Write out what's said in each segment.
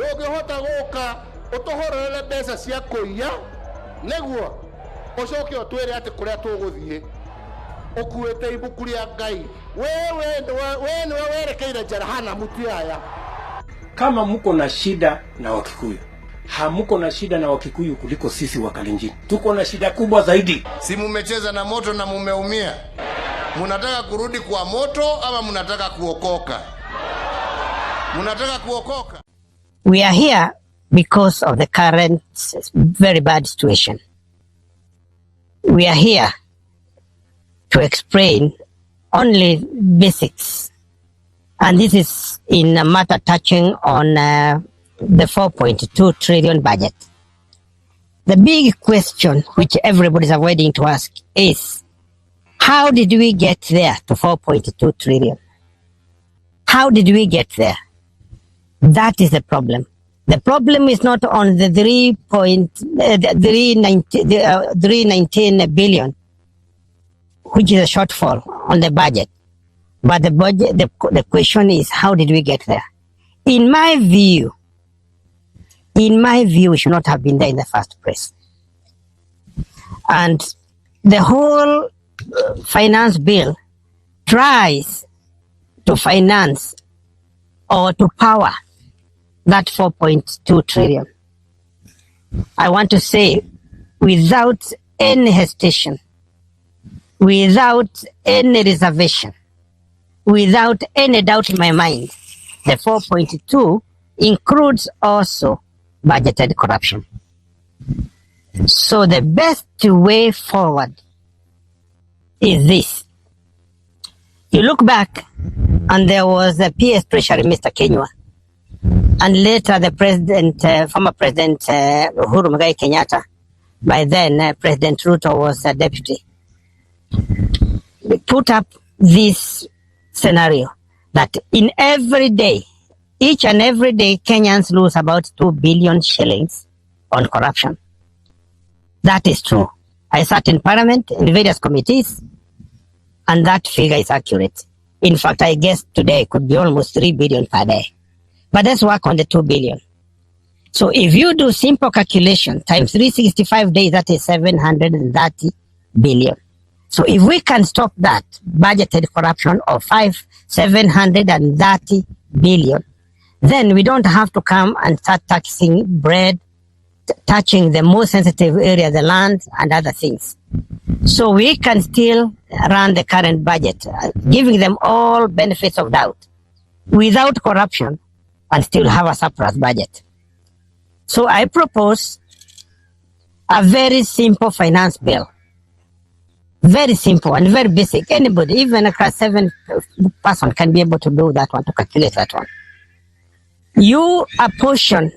ndungihota guka utohorere mbeca cia kuiya neguo ucoke utwire ati kuria tuguthie ukuite ibuku ria Ngai we niwe werekeire jarahana mutiaya. Kama mko na shida na Wakikuyu, hamuko na shida na Wakikuyu kuliko sisi wa Kalenjin. Tuko na shida kubwa zaidi. Si mumecheza na moto na mumeumia? Munataka kurudi kwa moto ama munataka kuokoka? Munataka kuokoka? We are here because of the current very bad situation. We are here to explain only basics. And this is in a matter touching on the 4.2 trillion budget. The big question which everybody is avoiding to ask is, how did we get there to 4.2 trillion? How did we get there? That is the problem. The problem is not on the 319 billion, which is a shortfall on the budget. But the budget, the question is, how did we get there? In my view, we should not have been there in the first place. And the whole finance bill tries to finance or to power that 4.2 trillion. I want to say, without any hesitation, without any reservation, without any doubt in my mind, the 4.2 includes also budgeted corruption. So the best way forward is this. You look back and there was a PS Treasury, Mr. Kenywa, and later the president, former President Uhuru Muigai Kenyatta, by then President RUTO was a deputy. We put up this scenario that in every day, each and every day, Kenyans lose about 2 billion shillings on corruption. That is true. I sat in Parliament in various committees, and that figure is accurate. In fact, I guess today it could be almost 3 billion per day. But let's work on the 2 billion. So if you do simple calculation times 365 days, that is 730 billion. So if we can stop that budgeted corruption of 730 billion, then we don't have to come and start taxing bread, touching the most sensitive area, the land and other things. So we can still run the current budget, giving them all benefits of doubt without corruption and still have a surplus budget. So I propose a very simple finance bill. Very simple and very basic. Anybody, even a class 7 person can be able to do that one, to calculate that one. You apportion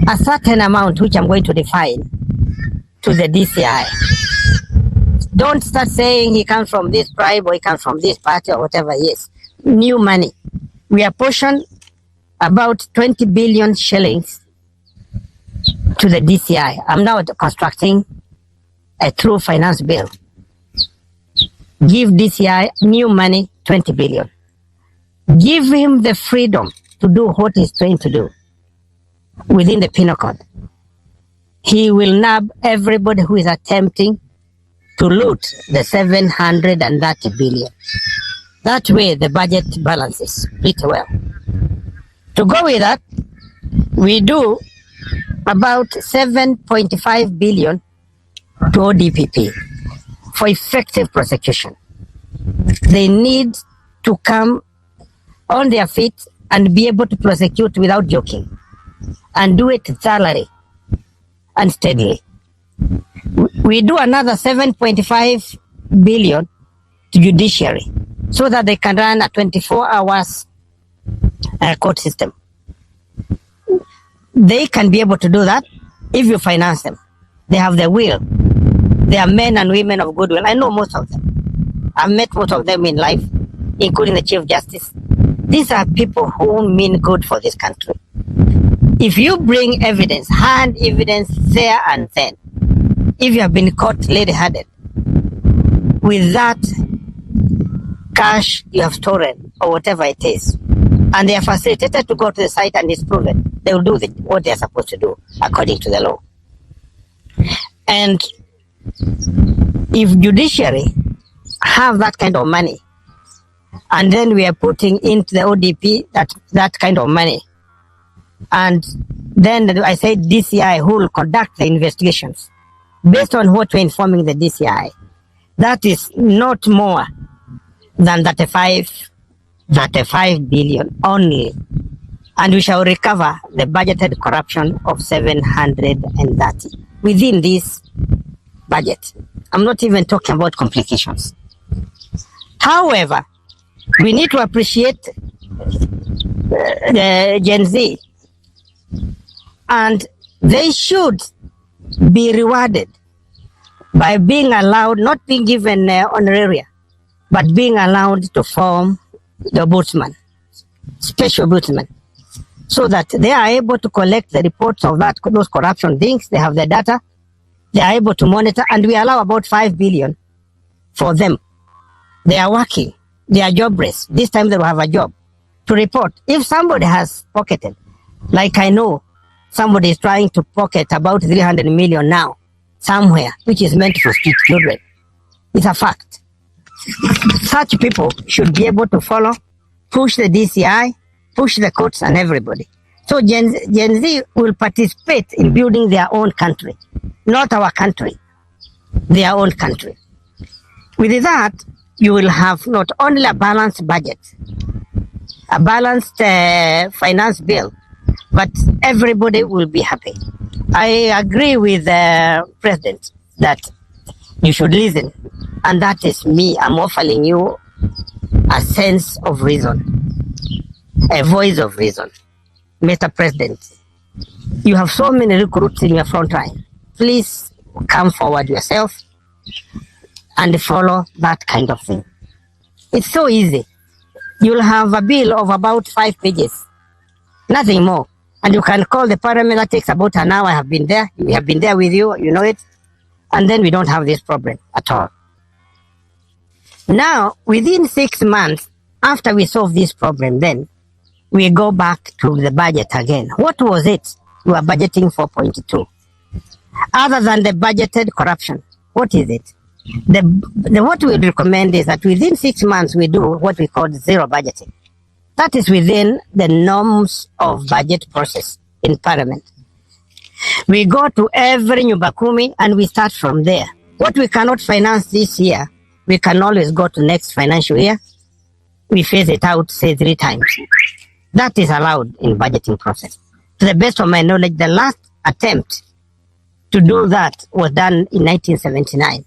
a certain amount, which I'm going to define, to the DCI. Don't start saying he comes from this tribe or he comes from this party or whatever he is. New money. We apportion about 20 billion shillings to the DCI. I'm now constructing a true finance bill. Give DCI new money, 20 billion. Give him the freedom to do what he's trying to do within the penal code. He will nab everybody who is attempting to loot the 730 billion. That way the budget balances pretty well. To go with that, we do about 7.5 billion to ODPP for effective prosecution. They need to come on their feet and be able to prosecute without joking, and do it thoroughly and steadily. We do another 7.5 billion to judiciary so that they can run a 24 hours court system. They can be able to do that if you finance them. They have the will. They are men and women of goodwill. I know most of them. I've met most of them in life, including the Chief Justice. These are people who mean good for this country. If you bring evidence, hand evidence there and then, if you have been caught lady-handed with that cash you have stolen or whatever it is, and they are facilitated to go to the site and it's proven, they will do what they are supposed to do according to the law. And if judiciary have that kind of money, and then we are putting into the ODP that kind of money, and then I said DCI who will conduct the investigations based on what we're informing the DCI, that is not more than 35 billion only, and we shall recover the budgeted corruption of 730 within this budget. I'm not even talking about complications. However, we need to appreciate the Gen Z, and they should be rewarded by being allowed, not being given honoraria, but being allowed to form the ombudsman, special ombudsman, so that they are able to collect the reports of those corruption things. They have the data, they are able to monitor, and we allow about 5 billion for them. They are working, they are jobless. This time they will have a job to report. If somebody has pocketed, like I know somebody is trying to pocket about 300 million now somewhere, which is meant for street children, it's a fact. Such people should be able to follow, push the DCI, push the courts and everybody. So Gen Z will participate in building their own country, not our country, their own country. With that, you will have not only a balanced budget, a balanced finance bill, but everybody will be happy. I agree with the president that you should listen, and that is me. I'm offering you a sense of reason, a voice of reason. Mr. President, you have so many recruits in your front line. Please come forward yourself and follow that kind of thing. It's so easy. You'll have a bill of about 5 pages, nothing more. And you can call the parliament. That takes about an hour. I have been there. We have been there with you. You know it. And then we don't have this problem at all. Now, within 6 months, after we solve this problem, then we go back to the budget again. What was it? We were budgeting 4.2. Other than the budgeted corruption, what is it? What we recommend is that within 6 months, we do what we call zero budgeting. That is within the norms of budget process in Parliament. We go to every nyumba kumi and we start from there. What we cannot finance this year, we can always go to next financial year. We phase it out, say 3 times. That is allowed in budgeting process. To the best of my knowledge, the last attempt to do that was done in 1979.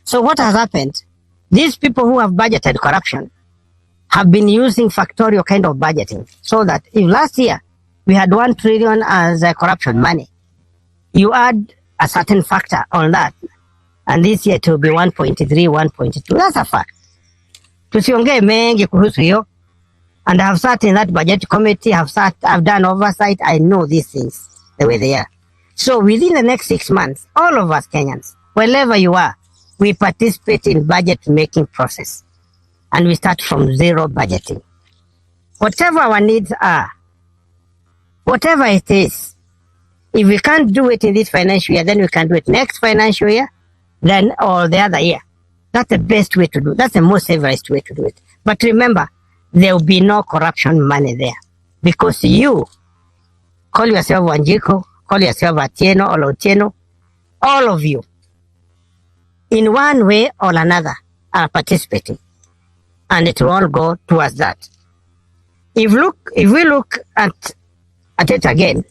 So what has happened? These people who have budgeted corruption have been using factorial kind of budgeting, so that if last year we had 1 trillion as corruption money, you add a certain factor on that, and this year it will be 1.3, 1.2. That's a fact. Tusiongee mengi kuhusu hiyo. And I have sat in that budget committee, I've done oversight, I know these things the way they are. So within the next 6 months, all of us Kenyans, wherever you are, we participate in budget making process. And we start from zero budgeting. Whatever our needs are, whatever it is, if we can't do it in this financial year, then we can do it next financial year, then or the other year. That's the best way to do it. That's the most safest way to do it. But remember, there will be no corruption money there. Because you call yourself Wanjiko, call yourself Atieno or Otieno, all of you, in one way or another, are participating. And it will all go towards that. If we look at it again,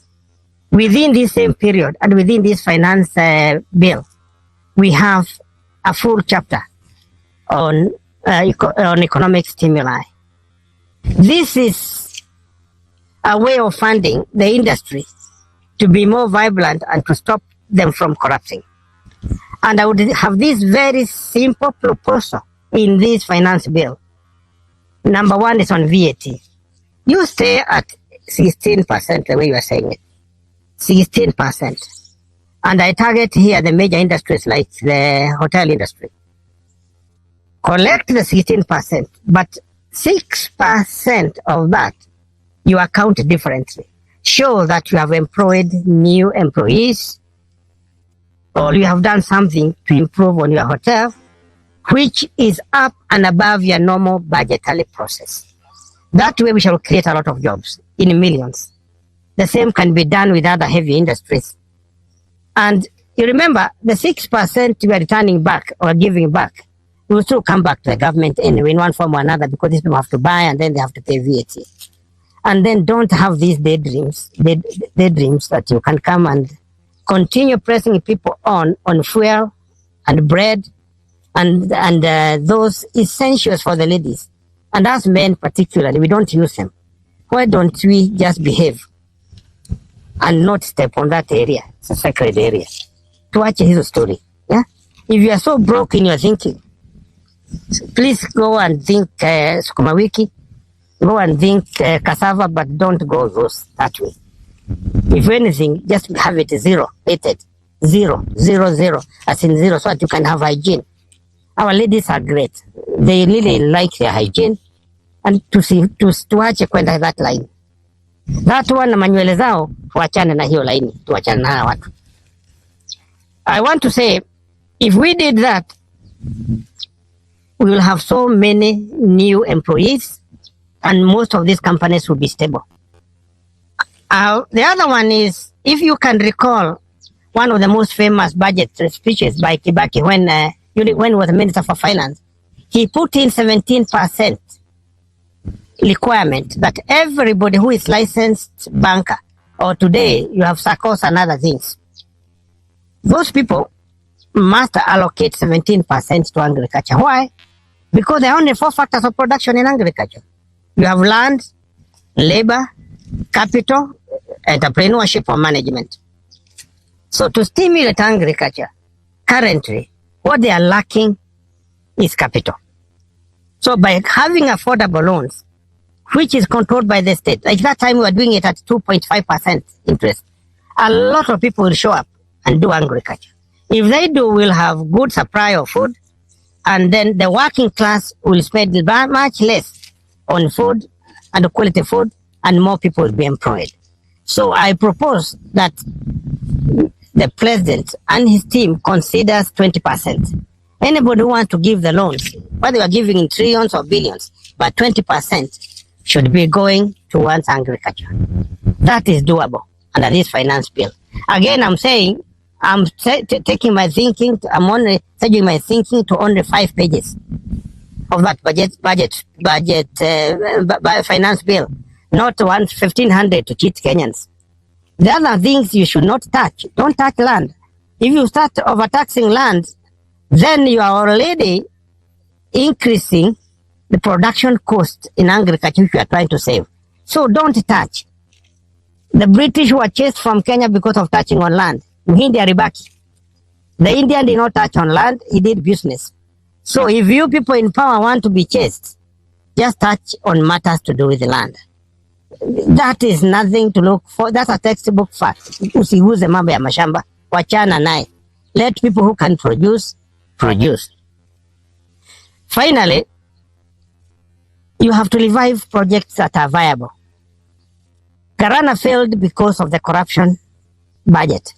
within this same period and within this finance bill, we have a full chapter on economic stimuli. This is a way of funding the industry to be more vibrant and to stop them from corrupting. And I would have this very simple proposal in this finance bill. Number 1 is on VAT. You stay at 16%, the way you are saying it. 16%. And I target here the major industries like the hotel industry. Collect the 16%, but 6% of that you account differently. Show that you have employed new employees, or you have done something to improve on your hotel, which is up and above your normal budgetary process. That way we shall create a lot of jobs in millions. The same can be done with other heavy industries. And you remember, the 6% we are returning back or giving back will still come back to the government anyway in one form or another, because these people have to buy and then they have to pay VAT. And then don't have these daydreams that you can come and continue pressing people on fuel and bread and those essentials for the ladies. And as men particularly, we don't use them. Why don't we just behave and not step on that area? It's a sacred area. Tuache hizo story. Yeah? If you are so broke in your thinking, please go and think sukuma wiki, go and think cassava, but don't go that way. If anything, just have it zero, rated. 0, 0, 0, as in zero, so that you can have hygiene. Our ladies are great. They really like their hygiene, and tuache kwenda that line. That one na manywele zao, tuachane na hiyo line, tuachane na watu. I want to say, if we did that, we will have so many new employees, and most of these companies will be stable. The other one is, if you can recall, one of the most famous budget speeches by Kibaki when he was Minister for Finance, he put in 17% requirement that everybody who is licensed banker, or today you have SACCOs and other things, those people must allocate 17% to agriculture. Why? Because there are only 4 factors of production in agriculture. You have land, labor, capital, entrepreneurship, or management. So to stimulate agriculture, currently, what they are lacking is capital. So by having affordable loans, which is controlled by the state, like that time we were doing it at 2.5% interest, a lot of people will show up and do agriculture. If they do, we'll have good supply of food, and then the working class will spend much less on food and quality food, and more people will be employed. So I propose that the president and his team considers 20%. Anybody who wants to give the loans, whether you are giving in trillions or billions, but 20% should be going towards agriculture. That is doable under this finance bill. Again, I'm saying, I'm taking my thinking, I'm only taking my thinking to only 5 pages of that finance bill, not 1,500 to cheat Kenyans. The other things you should not touch. Don't touch land. If you start overtaxing land, then you are already increasing the production cost in agriculture which you are trying to save. So don't touch. The British were chased from Kenya because of touching on land. India Ribaki. The Indian did not touch on land, he did business. So if you people in power want to be chased, just touch on matters to do with the land. That is nothing to look for. That's a textbook fact. Usiguze mambo ya mashamba, wachana naye. Let people who can produce. Finally, you have to revive projects that are viable. Garana failed because of the corruption budget.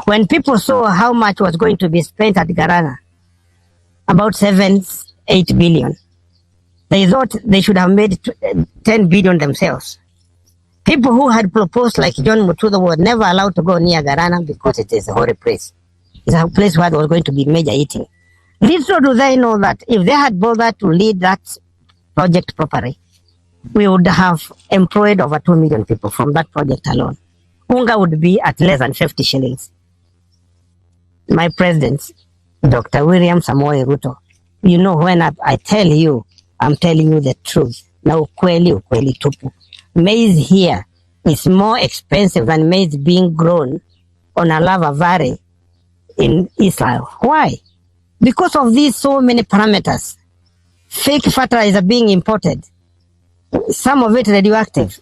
When people saw how much was going to be spent at Garana, about 7-8 billion, they thought they should have made 10 billion themselves. People who had proposed, like John Mutudo, were never allowed to go near Garana because it is a holy place. It's a place where there was going to be major eating. Little do they know that if they had bothered to lead that project properly, we would have employed over 2 million people from that project alone. Unga would be at less than 50 shillings. My president, Dr. William Samoei Ruto, you know, when I tell you, I'm telling you the truth. Na ukweli tupu. Maize here is more expensive than maize being grown on a lava valley in Israel. Why? Because of these so many parameters. Fake fertilizer being imported. Some of it radioactive.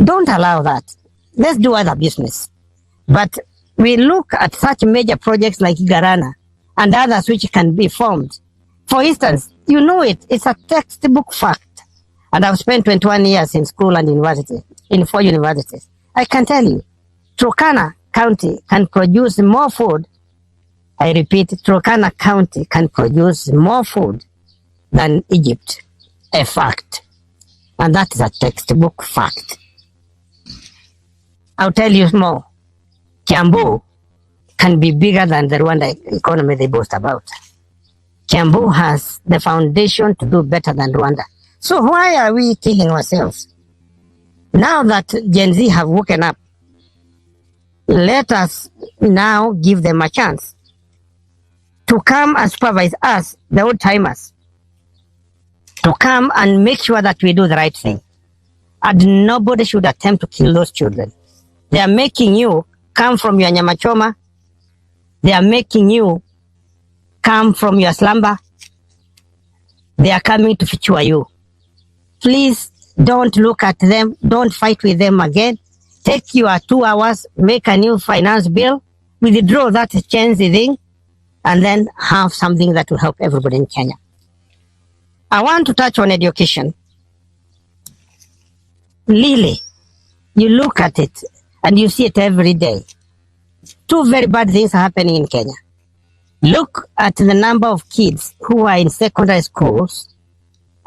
Don't allow that. Let's do other business. But we look at such major projects like Garana and others which can be formed. For instance, you know it, it's a textbook fact. And I've spent 21 years in school and university, in 4 universities. I can tell you, Turkana County can produce more food. I repeat, Turkana County can produce more food than Egypt. A fact. And that is a textbook fact. I'll tell you more. Kiambu can be bigger than the Rwanda economy they boast about. Kiambu has the foundation to do better than Rwanda. So why are we killing ourselves? Now that Gen Z have woken up, let us now give them a chance to come and supervise us, the old timers, to come and make sure that we do the right thing. And nobody should attempt to kill those children. They are making you come from your nyamachoma. They are making you come from your slumber. They are coming to feature you. Please don't look at them. Don't fight with them again. Take your 2 hours, make a new finance bill, withdraw that change thing, and then have something that will help everybody in Kenya. I want to touch on education. Really, you look at it and you see it every day. 2 very bad things are happening in Kenya. Look at the number of kids who are in secondary schools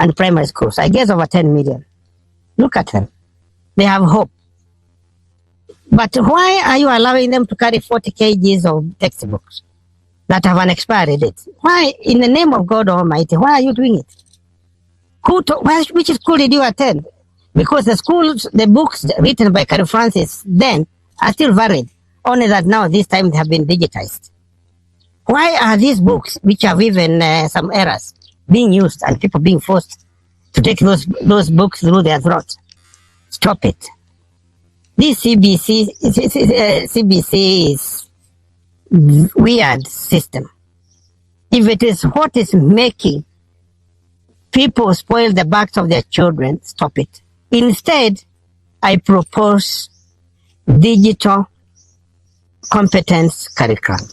and primary schools. I guess over 10 million. Look at them. They have hope. But why are you allowing them to carry 40 kgs of textbooks that have an expiry date? Why, in the name of God Almighty, why are you doing it? Which school did you attend? Because the books written by Carol Francis then are still valid, only that now this time they have been digitized. Why are these books, which have even some errors, being used and people being forced to take those books through their throat? Stop it. This CBC is weird system. If it is what is making people spoil the backs of their children, stop it. Instead, I propose digital competence curriculum.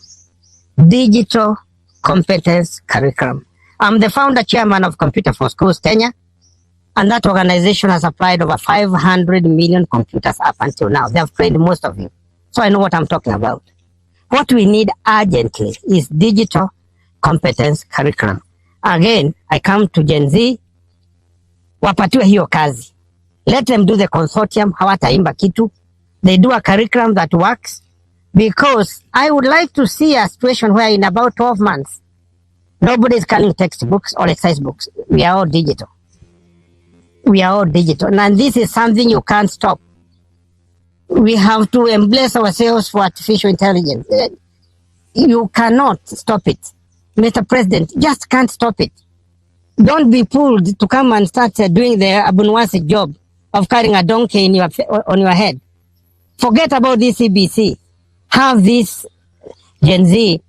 Digital competence curriculum. I'm the founder chairman of Computer for Schools Kenya, and that organization has applied over 500 million computers up until now. They have trained most of you. So I know what I'm talking about. What we need urgently is digital competence curriculum. Again, I come to Gen Z, wapatiwe hiyo kazi. Let them do the consortium, hawataimba kitu. They do a curriculum that works, because I would like to see a situation where in about 12 months, nobody is carrying textbooks or exercise books. We are all digital. We are all digital. And this is something you can't stop. We have to embrace ourselves for artificial intelligence. You cannot stop it. Mr. President, just can't stop it. Don't be pulled to come and start doing the Abunwasi job of carrying a donkey on your head. Forget about this CBC. Have this Gen Z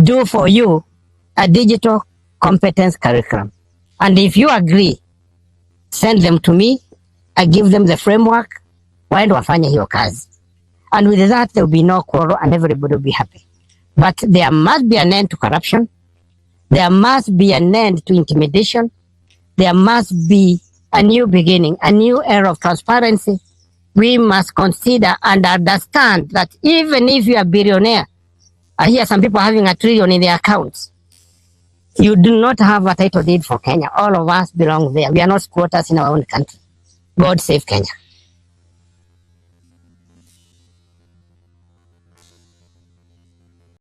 do for you a digital competence curriculum. And if you agree, send them to me. I give them the framework. Waende wafanye hiyo kazi. And with that, there will be no quarrel and everybody will be happy. But there must be an end to corruption. There must be an end to intimidation. There must be a new beginning, a new era of transparency. We must consider and understand that even if you are a billionaire, I hear some people having $1 trillion in their accounts, you do not have a title deed for Kenya. All of us belong there. We are not squatters in our own country. God save Kenya.